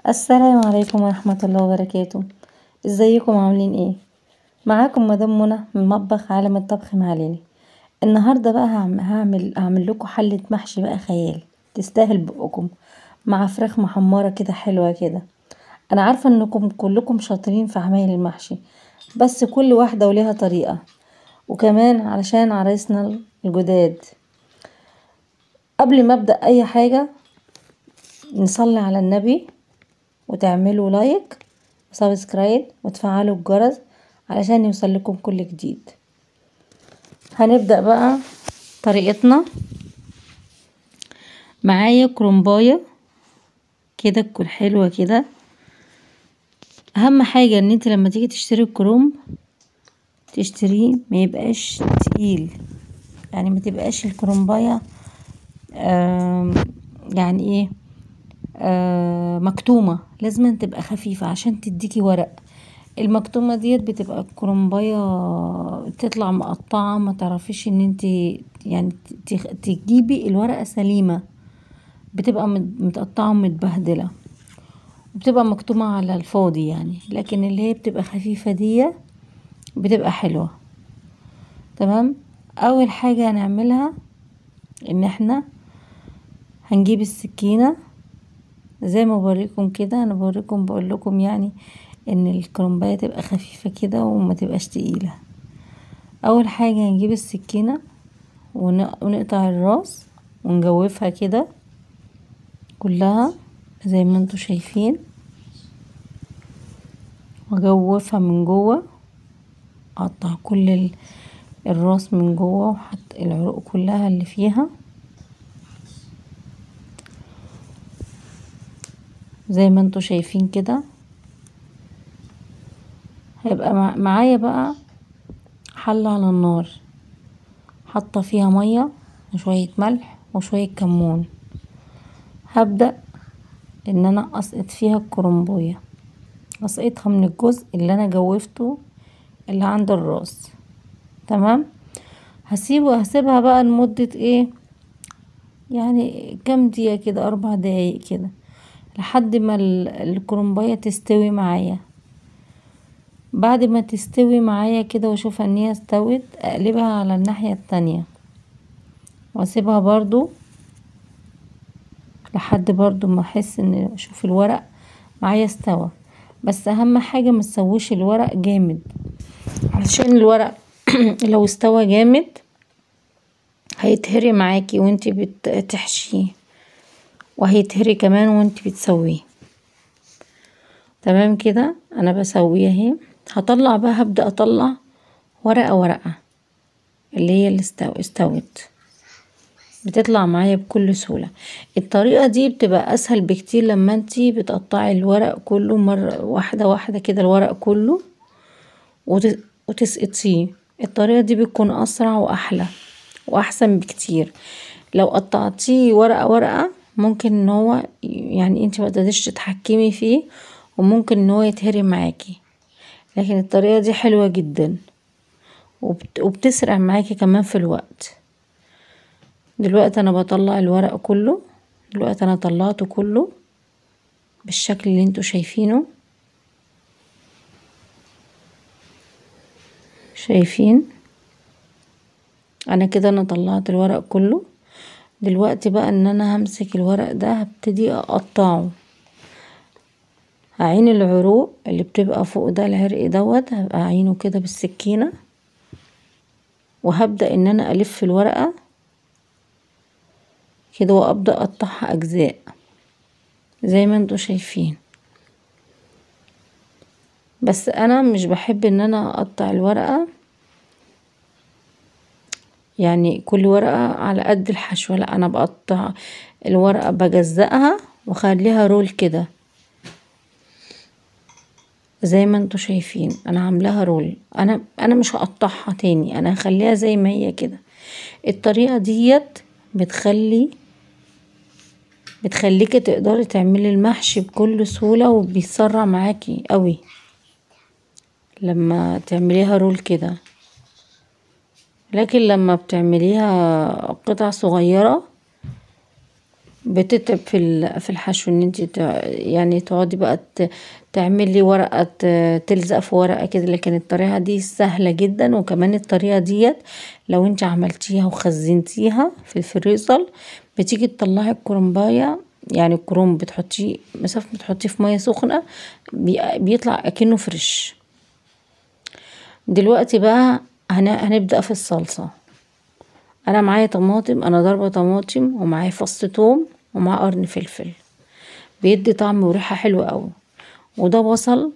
السلام عليكم ورحمة الله وبركاته. ازيكم عاملين ايه؟ معاكم مدام منى من مطبخ عالم الطبخ مع ليلي. النهارده بقى هعمل لكم حلة محشي بقى خيال تستاهل بقكم، مع فراخ محمرة كده حلوة كده. انا عارفة انكم كلكم شاطرين في عمايل المحشي، بس كل واحدة وليها طريقة، وكمان علشان عرايسنا الجداد. قبل ما ابدأ اي حاجة نصلي على النبي، وتعملوا لايك وسبسكرايب وتفعلوا الجرس علشان يوصلكم كل جديد. هنبدأ بقى طريقتنا. معايا كرنباية كده تكون حلوة كده. اهم حاجة ان انت لما تيجي تشتري الكرنب تشتريه ما يبقاش تقيل، يعني ما تبقاش الكرنباية يعني ايه مكتومة، لازم تبقى خفيفة عشان تديكي ورق. المكتومة ديت بتبقى الكرنباية تطلع مقطعة، ما تعرفيش ان انت يعني تجيبي الورقة سليمة، بتبقى متقطعة ومتبهدلة وبتبقى مكتومة على الفاضي يعني. لكن اللي هي بتبقى خفيفة دي بتبقى حلوة. تمام. اول حاجة هنعملها ان احنا هنجيب السكينة زي ما بوريكم كده. انا بوريكم بقول لكم يعني ان الكرنبايه تبقى خفيفه كده وما تبقاش تقيله. اول حاجه هنجيب السكينه ونقطع الراس ونجوفها كده كلها زي ما انتوا شايفين، واجوفها من جوه، اقطع كل الراس من جوه وحط العروق كلها اللي فيها زي ما انتوا شايفين كده. هيبقى معايا بقى حلة على النار، حاطه فيها ميه وشويه ملح وشويه كمون. هبدأ ان انا اسقط فيها الكرنبايه، اسقطها من الجزء اللي انا جوفته اللي عند الراس. تمام. هسيبها بقى لمدة ايه، يعني كام دقيقة كده، 4 دقايق كده، لحد ما الكرنبايه تستوي معايا. بعد ما تستوي معايا كده واشوفها ان هي استوت، اقلبها على الناحية التانية واسيبها برضو لحد برضو ما احس ان اشوف الورق معايا استوى. بس اهم حاجة ما تسويش الورق جامد، علشان الورق لو استوى جامد هيتهري معاكي وانتي بتحشيه، وهيتهري كمان وانتي بتسويه. تمام كده. انا بسويه اهي. هطلع بقى، هبدأ اطلع ورقة ورقة اللي هي اللي استوت، بتطلع معايا بكل سهولة. الطريقة دي بتبقى اسهل بكتير لما انتي بتقطعي الورق كله مرة واحدة واحدة كده، الورق كله وتسقطيه. الطريقة دي بتكون اسرع واحلى واحسن بكتير. لو قطعتيه ورقة ورقة ممكن ان هو يعني انتي ما تقدريش تتحكمي فيه، وممكن ان هو يتهري معاكي. لكن الطريقة دي حلوة جدا وبتسرع معاكي كمان في الوقت. دلوقتي انا بطلع الورق كله، دلوقتي انا طلعته كله بالشكل اللي انتوا شايفينه. شايفين انا كده انا طلعت الورق كله. دلوقتي بقى ان انا همسك الورق ده هبتدي اقطعه. هعين العروق اللي بتبقى فوق ده، العرق دوت هبقى اعينه كده بالسكينة، وهبدأ ان انا الف الورقة كده وابدأ اقطعها اجزاء زي ما انتوا شايفين. بس انا مش بحب ان انا اقطع الورقة يعني كل ورقة على قد الحشوة، لا انا بقطع الورقة بجزأها وخليها رول كده زي ما انتوا شايفين. انا عاملاها رول، انا مش هقطعها تاني، انا هخليها زي ما هي كده. الطريقة ديت بتخليكي تقدري تعملي المحشي بكل سهولة، وبيسرع معاكي قوي لما تعمليها رول كده. لكن لما بتعمليها قطع صغيرة بتتعب في الحشو ان انت يعني تقعدي بقى تعملي ورقة تلزق في ورقة كده، لكن الطريقة دي سهلة جدا. وكمان الطريقة ديت لو انت عملتيها وخزنتيها في الفريزر بتيجي تطلعي الكرنباية، يعني الكرنب بتحطيه مسافة بتحطيه في مية سخنة بيطلع اكنه فريش. دلوقتي بقى هنبدأ في الصلصة. انا معايا طماطم، انا ضاربة طماطم ومعايا فص توم ومعاه قرن فلفل، بيدي طعم وريحة حلوة قوي. وده بصل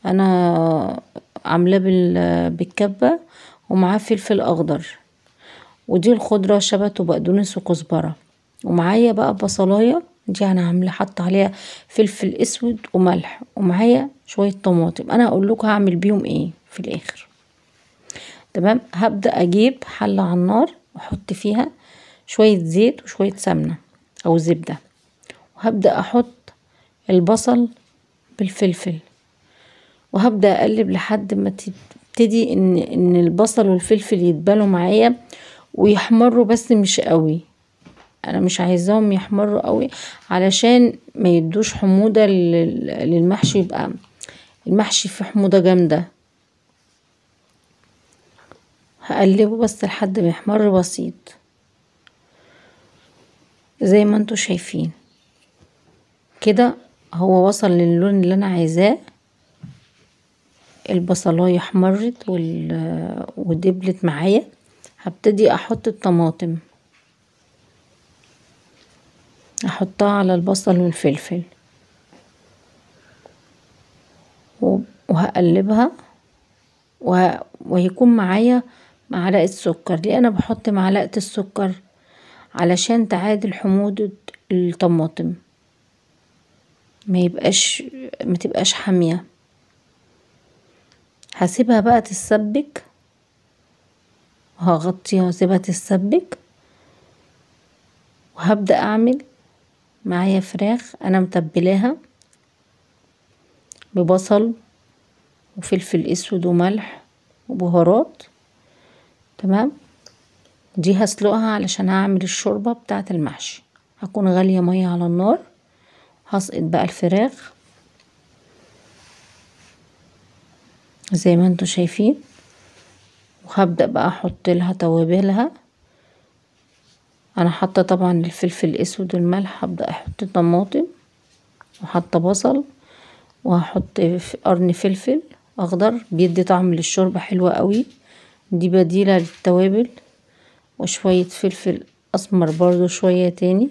انا عاملاه بالكبة، ومعاه فلفل اخضر، ودي الخضرة شبت وبقدونس وكزبرة. ومعايا بقى بصلاية دي انا عامله حط عليها فلفل اسود وملح، ومعايا شوية طماطم. انا هقول لكم هعمل بيهم ايه في الاخر. تمام. هبدأ اجيب حلة على النار واحط فيها شوية زيت وشوية سمنة او زبدة، وهبدأ احط البصل بالفلفل، وهبدأ اقلب لحد ما تبتدي ان البصل والفلفل يتبالوا معايا ويحمروا، بس مش قوي. انا مش عايزاهم يحمروا قوي علشان ما يدوش حموضة للمحشي، يبقى المحشي فيه حموضة جامدة. هقلبه بس لحد ما يحمر بسيط زي ما انتوا شايفين كده. هو وصل للون اللي انا عايزاه، البصلايه احمرت ودبلت معايا. هبتدي احط الطماطم، احطها على البصل والفلفل وهقلبها، وهيكون معايا معلقة سكر. ليه انا بحط معلقة السكر؟ علشان تعادل حموضة الطماطم، ما تبقاش حامية. هسيبها بقى تتسبك، وهغطيها واسيبها تتسبك. وهبدأ اعمل معايا فراخ انا متبلاها ببصل وفلفل اسود وملح وبهارات. تمام. دي هسلقها علشان هعمل الشوربة بتاعة المحشي. هكون غالية مية على النار، هسقط بقى الفراخ زي ما انتوا شايفين، وهبدأ بقى احط لها توابلها. انا حاطه طبعا الفلفل الاسود والملح، هبدأ احط طماطم وحاطه بصل، وهحط قرن فلفل اخضر بيدي طعم للشوربة حلوة قوي، دي بديلة للتوابل. وشوية فلفل اسمر برضو شوية تاني،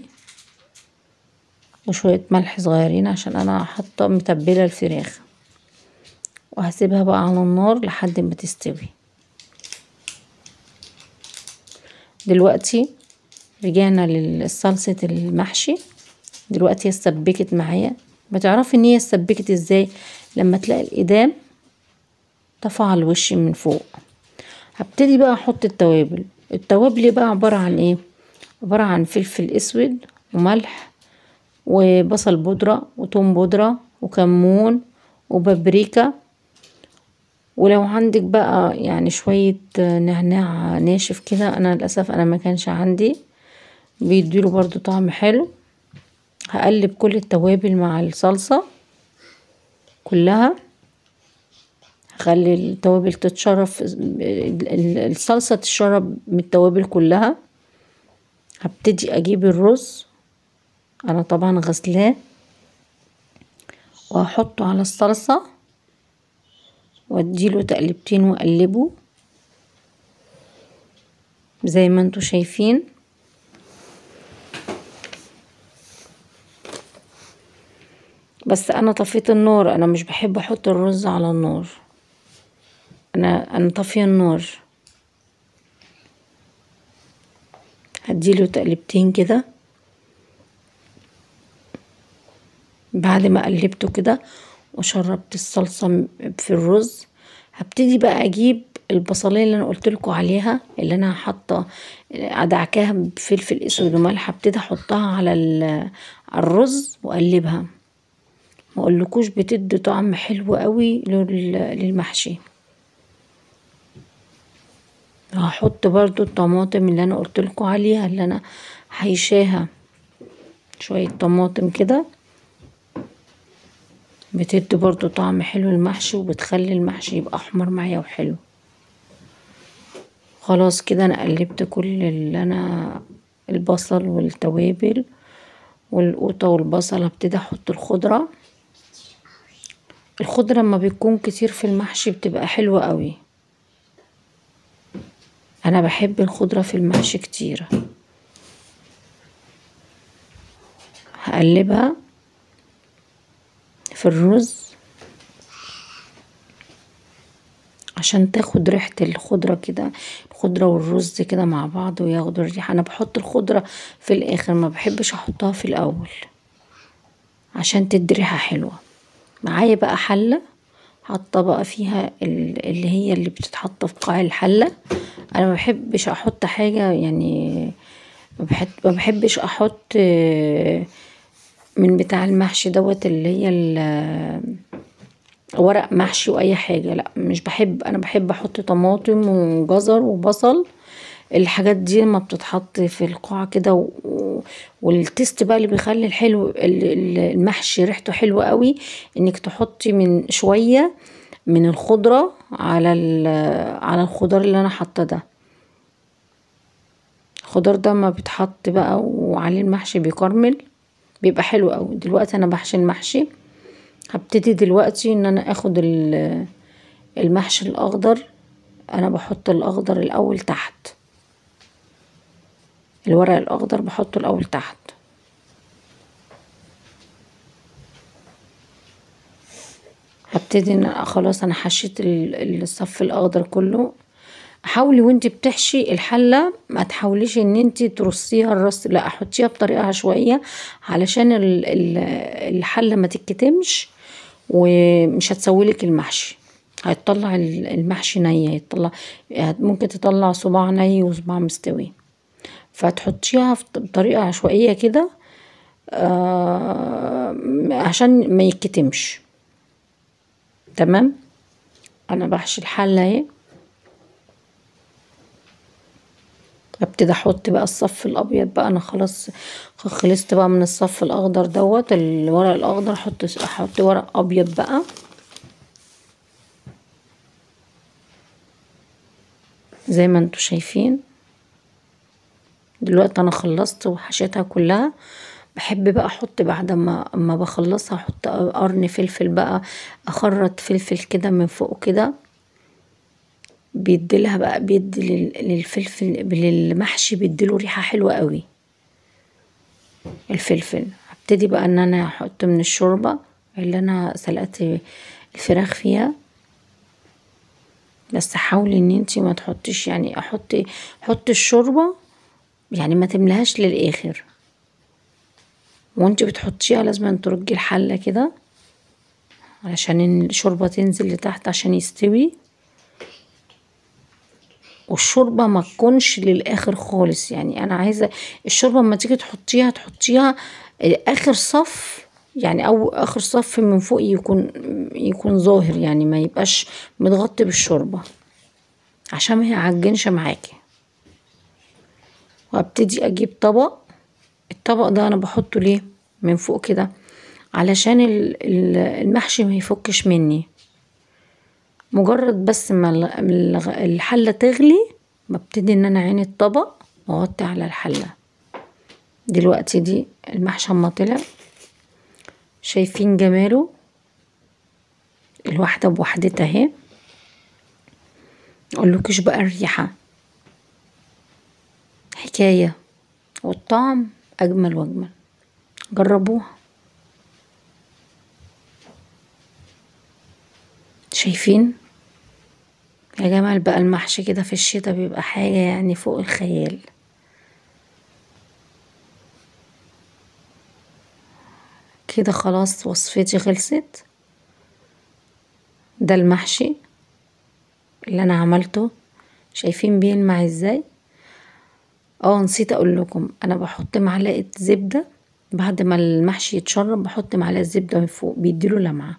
وشوية ملح صغيرين عشان انا حاطه متبلة الفراخ. وهسيبها بقى على النار لحد ما تستوي. دلوقتي رجعنا لصلصة المحشي. دلوقتي هي اتسبكت معايا. بتعرفي ان هي اتسبكت ازاي؟ لما تلاقي الإدام طفى على الوش من فوق. هبتدي بقى احط التوابل. التوابل بقى عبارة عن ايه؟ عبارة عن فلفل اسود وملح وبصل بودرة وتوم بودرة وكمون وبابريكا. ولو عندك بقى يعني شوية نعناع ناشف كده، انا للأسف انا ما كانش عندي، بيديله برضو طعم حلو. هقلب كل التوابل مع الصلصة كلها، هخلي التوابل تتشرب، الصلصة تشرب من التوابل كلها. هبتدي اجيب الرز، انا طبعا غسلاه، وهحطه على الصلصة واديله تقلبتين واقلبه زي ما انتوا شايفين. بس انا طفيت النار، انا مش بحب احط الرز على النار، انا طافيه النار. هديله تقلبتين كده. بعد ما قلبته كده وشربت الصلصة في الرز، هبتدي بقى اجيب البصلية اللي انا قلتلكوا عليها، اللي انا حاطه ادعكاها بفلفل اسود وملح، هبتدي احطها على الرز واقلبها. ما اقولكوش بتدي طعم حلو قوي للمحشي. هحط برضو الطماطم اللي انا قلتلكوا عليها اللي انا حيشاها شوية طماطم كده بتدي برضو طعم حلو المحشي، وبتخلي المحشي يبقى احمر معايا وحلو. خلاص كده انا قلبت كل اللي انا البصل والتوابل والقوطة والبصل. هبتدي احط الخضرة. الخضرة لما بيكون كتير في المحشي بتبقى حلوة قوي. انا بحب الخضرة في المحشي كتير. هقلبها في الرز عشان تاخد ريحة الخضرة كده، الخضرة والرز كده مع بعض وياخدوا الريحة. انا بحط الخضرة في الاخر، ما بحبش احطها في الاول عشان تدي ريحة حلوة. معايا بقى حلة حاطة بقى فيها اللي هي اللي بتتحط في قاع الحلة. انا ما بحبش احط حاجة يعني، ما بحبش احط من بتاع المحشي دوت اللي هي ورق محشي واي حاجة، لا مش بحب. انا بحب احط طماطم وجزر وبصل. الحاجات دي لما بتتحط في القاع كده والتيست بقى اللي بيخلي الحلو المحشي ريحته حلوة قوي، انك تحطي من شوية من الخضرة على الخضار اللي انا حاطه ده. الخضار ده ما بيتحط بقى وعليه المحشي بيكرمل، بيبقى حلو قوي. دلوقتي انا بحشي المحشي. هبتدي دلوقتي ان انا اخد المحشي الاخضر. انا بحط الاخضر الاول تحت، الورق الاخضر بحطه الاول تحت. هبتدي ان خلاص انا حشيت الصف الاخضر كله. حاولي وانت بتحشي الحله ما تحاوليش ان انت ترصيها الرص، لا احطيها بطريقه عشوائيه علشان الحله ما تتكتمش ومش هتسويلك المحشي. هيطلع المحشي ني، هيطلع ممكن تطلع صباع ني وصباع مستوي. فتحطيها بطريقه عشوائيه كده عشان ما يتكتمش. تمام. انا بحشي الحله اهي. ابتدي احط بقى الصف الابيض بقى. انا خلاص خلصت بقى من الصف الاخضر دوت الورق الاخضر. احط ورق ابيض بقى زي ما انتوا شايفين. دلوقتي انا خلصت وحشيتها كلها. بحب بقى احط بعد ما بخلصها احط قرن فلفل بقى، اخرط فلفل كده من فوق كده. بيديلها بقى، بيدي للفلفل للمحشي بيديله ريحة حلوة قوي الفلفل. هبتدي بقى ان انا احط من الشوربة اللي انا سلقت الفراخ فيها. بس حاولي ان انتي ما تحطيش يعني حطي الشوربة يعني ما تملهاش للاخر. وانتي بتحطيها لازم ترجي الحلة كده علشان الشوربة تنزل لتحت عشان يستوي. والشوربة ما تكونش للاخر خالص، يعني انا عايزة الشوربة اما تيجي تحطيها اخر صف يعني، او اخر صف من فوق يكون ظاهر يعني، ما يبقاش متغطي بالشوربة عشان ما يعجنش معاكي. وابتدي اجيب الطبق ده انا بحطه ليه من فوق كده علشان المحشي ما يفكش مني. مجرد بس ما الحلة تغلي ببتدي ان انا اعين الطبق واغطي على الحلة. دلوقتي دي المحشي اما طلع شايفين جماله الواحدة بوحدتها اهي. اقولكش بقى الريحة حكاية والطعم اجمل واجمل. جربوها. شايفين يا جمال بقى المحشي كده في الشتاء بيبقى حاجة يعني فوق الخيال. كده خلاص وصفتي خلصت. ده المحشي اللي انا عملته. شايفين بيلمع ازاي؟ نسيت اقول لكم انا بحط معلقة زبدة بعد ما المحشي يتشرب. بحط معلقة زبدة من فوق بيديله لمعة.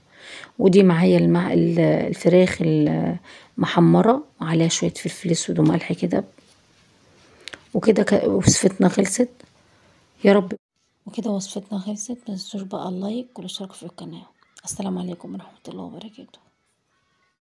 ودي معايا الفراخ المحمرة وعليها شوية فلفل اسود وملح كده. وكده وصفتنا خلصت. يا رب وكده وصفتنا خلصت، متنسوش بقى اللايك والاشتراك في القناة. السلام عليكم ورحمة الله وبركاته.